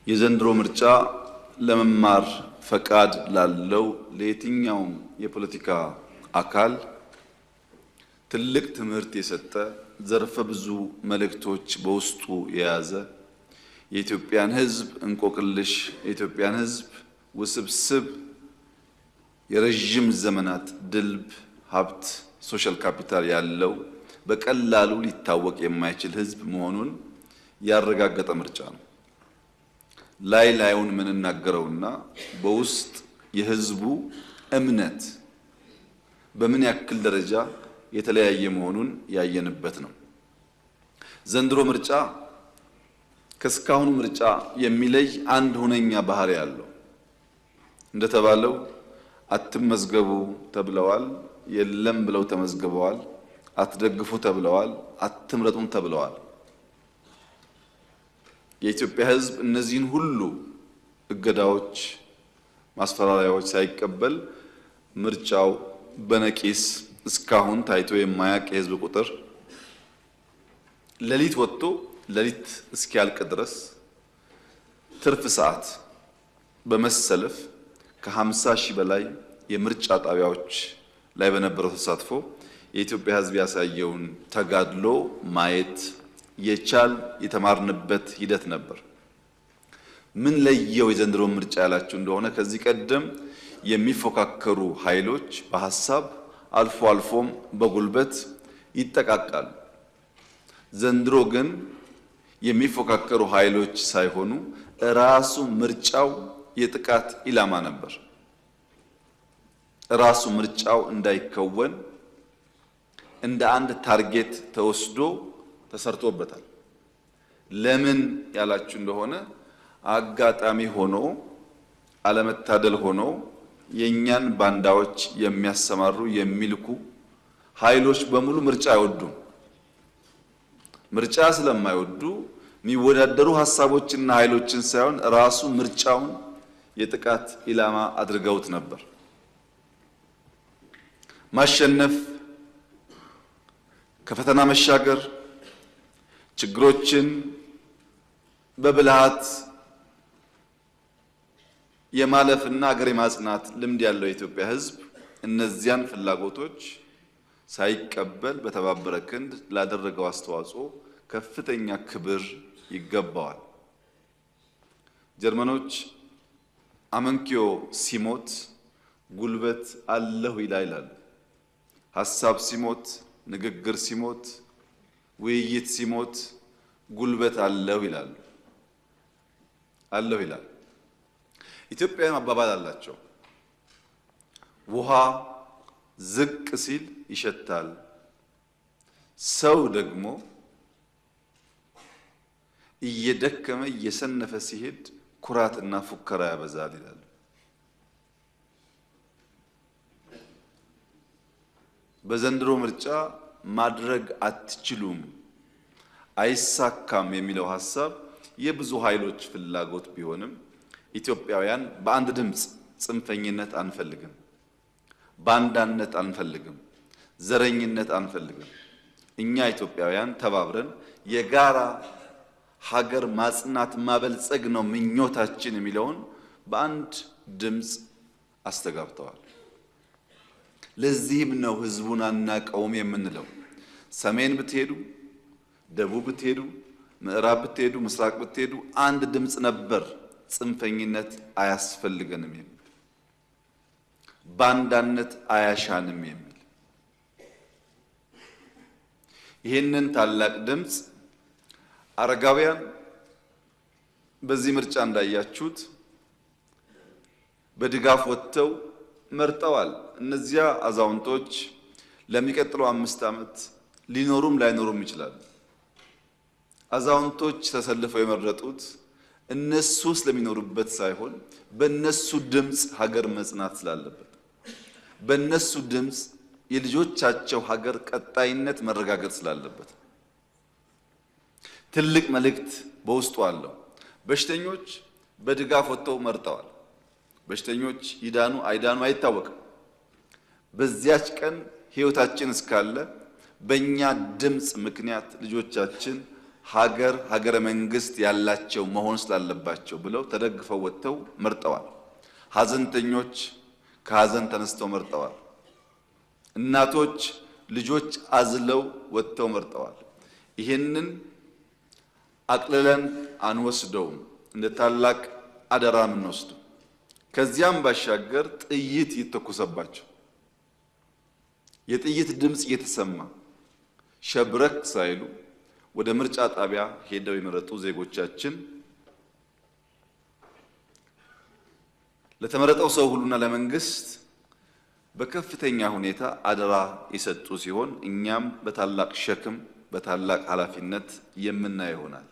የዘንድሮ ምርጫ ለመማር ፈቃድ ላለው ለየትኛውም የፖለቲካ አካል ትልቅ ትምህርት የሰጠ ዘርፈ ብዙ መልእክቶች በውስጡ የያዘ የኢትዮጵያን ሕዝብ እንቆቅልሽ የኢትዮጵያን ሕዝብ ውስብስብ የረጅም ዘመናት ድልብ ሀብት ሶሻል ካፒታል ያለው በቀላሉ ሊታወቅ የማይችል ሕዝብ መሆኑን ያረጋገጠ ምርጫ ነው። ላይ ላዩን ምንናገረውና በውስጥ የሕዝቡ እምነት በምን ያክል ደረጃ የተለያየ መሆኑን ያየንበት ነው። ዘንድሮ ምርጫ ከስካሁኑ ምርጫ የሚለይ አንድ ሁነኛ ባህሪ ያለው እንደተባለው አትመዝገቡ ተብለዋል፣ የለም ብለው ተመዝግበዋል፣ አትደግፉ ተብለዋል፣ አትምረጡም ተብለዋል። የኢትዮጵያ ሕዝብ እነዚህን ሁሉ እገዳዎች፣ ማስፈራሪያዎች ሳይቀበል ምርጫው በነቂስ እስካሁን ታይቶ የማያውቅ የሕዝብ ቁጥር ሌሊት ወጥቶ ሌሊት እስኪያልቅ ድረስ ትርፍ ሰዓት በመሰለፍ ከ50 ሺህ በላይ የምርጫ ጣቢያዎች ላይ በነበረው ተሳትፎ የኢትዮጵያ ሕዝብ ያሳየውን ተጋድሎ ማየት የቻል የተማርንበት ሂደት ነበር። ምን ለየው የዘንድሮ ምርጫ ያላችሁ እንደሆነ ከዚህ ቀደም የሚፎካከሩ ኃይሎች በሐሳብ አልፎ አልፎም በጉልበት ይጠቃቃሉ። ዘንድሮ ግን የሚፎካከሩ ኃይሎች ሳይሆኑ ራሱ ምርጫው የጥቃት ኢላማ ነበር። ራሱ ምርጫው እንዳይከወን እንደ አንድ ታርጌት ተወስዶ ተሰርቶበታል። ለምን ያላችሁ እንደሆነ አጋጣሚ ሆኖ አለመታደል ሆኖ የኛን ባንዳዎች የሚያሰማሩ የሚልኩ ኃይሎች በሙሉ ምርጫ አይወዱም። ምርጫ ስለማይወዱ የሚወዳደሩ ሐሳቦችና ኃይሎችን ሳይሆን ራሱ ምርጫውን የጥቃት ኢላማ አድርገውት ነበር። ማሸነፍ፣ ከፈተና መሻገር፣ ችግሮችን በብልሃት የማለፍና ሀገር የማጽናት ልምድ ያለው የኢትዮጵያ ሕዝብ እነዚያን ፍላጎቶች ሳይቀበል በተባበረ ክንድ ላደረገው አስተዋጽኦ ከፍተኛ ክብር ይገባዋል። ጀርመኖች አመንኪዮ ሲሞት ጉልበት አለሁ ይላሉ። ሐሳብ ሲሞት፣ ንግግር ሲሞት፣ ውይይት ሲሞት ጉልበት አለሁ ይላሉ። አለሁ ይላል። ኢትዮጵያውያን አባባል አላቸው። ውሃ ዝቅ ሲል ይሸታል፣ ሰው ደግሞ እየደከመ እየሰነፈ ሲሄድ ኩራትና ፉከራ ያበዛል ይላሉ። በዘንድሮ ምርጫ ማድረግ አትችሉም፣ አይሳካም የሚለው ሐሳብ የብዙ ኃይሎች ፍላጎት ቢሆንም ኢትዮጵያውያን በአንድ ድምፅ ጽንፈኝነት አንፈልግም፣ ባንዳነት አንፈልግም፣ ዘረኝነት አንፈልግም። እኛ ኢትዮጵያውያን ተባብረን የጋራ ሀገር ማጽናት ማበልጸግ ነው ምኞታችን የሚለውን በአንድ ድምፅ አስተጋብተዋል። ለዚህም ነው ሕዝቡን አናቀውም የምንለው። ሰሜን ብትሄዱ፣ ደቡብ ብትሄዱ፣ ምዕራብ ብትሄዱ፣ ምስራቅ ብትሄዱ አንድ ድምፅ ነበር። ጽንፈኝነት አያስፈልገንም የሚል ባንዳነት አያሻንም የሚል ይህንን ታላቅ ድምፅ አረጋውያን በዚህ ምርጫ እንዳያችሁት በድጋፍ ወጥተው መርጠዋል። እነዚያ አዛውንቶች ለሚቀጥለው 5 ዓመት ሊኖሩም ላይኖሩም ይችላሉ። አዛውንቶች ተሰልፈው የመረጡት እነሱ ስለሚኖሩበት ሳይሆን በእነሱ ድምፅ ሀገር መጽናት ስላለበት፣ በእነሱ ድምፅ የልጆቻቸው ሀገር ቀጣይነት መረጋገጥ ስላለበት ትልቅ መልእክት በውስጡ አለው። በሽተኞች በድጋፍ ወጥተው መርጠዋል። በሽተኞች ይዳኑ አይዳኑ አይታወቅም። በዚያች ቀን ሕይወታችን እስካለ በእኛ ድምፅ ምክንያት ልጆቻችን ሀገረ መንግስት ያላቸው መሆን ስላለባቸው ብለው ተደግፈው ወጥተው መርጠዋል። ሀዘንተኞች ከሀዘን ተነስተው መርጠዋል። እናቶች ልጆች አዝለው ወጥተው መርጠዋል። ይሄንን አቅልለን አንወስደውም፣ እንደ ታላቅ አደራ የምንወስደው። ከዚያም ባሻገር ጥይት ይተኮሰባቸው የጥይት ድምጽ እየተሰማ ሸብረክ ሳይሉ ወደ ምርጫ ጣቢያ ሄደው የመረጡ ዜጎቻችን ለተመረጠው ሰው ሁሉና ለመንግስት በከፍተኛ ሁኔታ አደራ የሰጡ ሲሆን እኛም በታላቅ ሸክም በታላቅ ኃላፊነት የምናየው ይሆናል።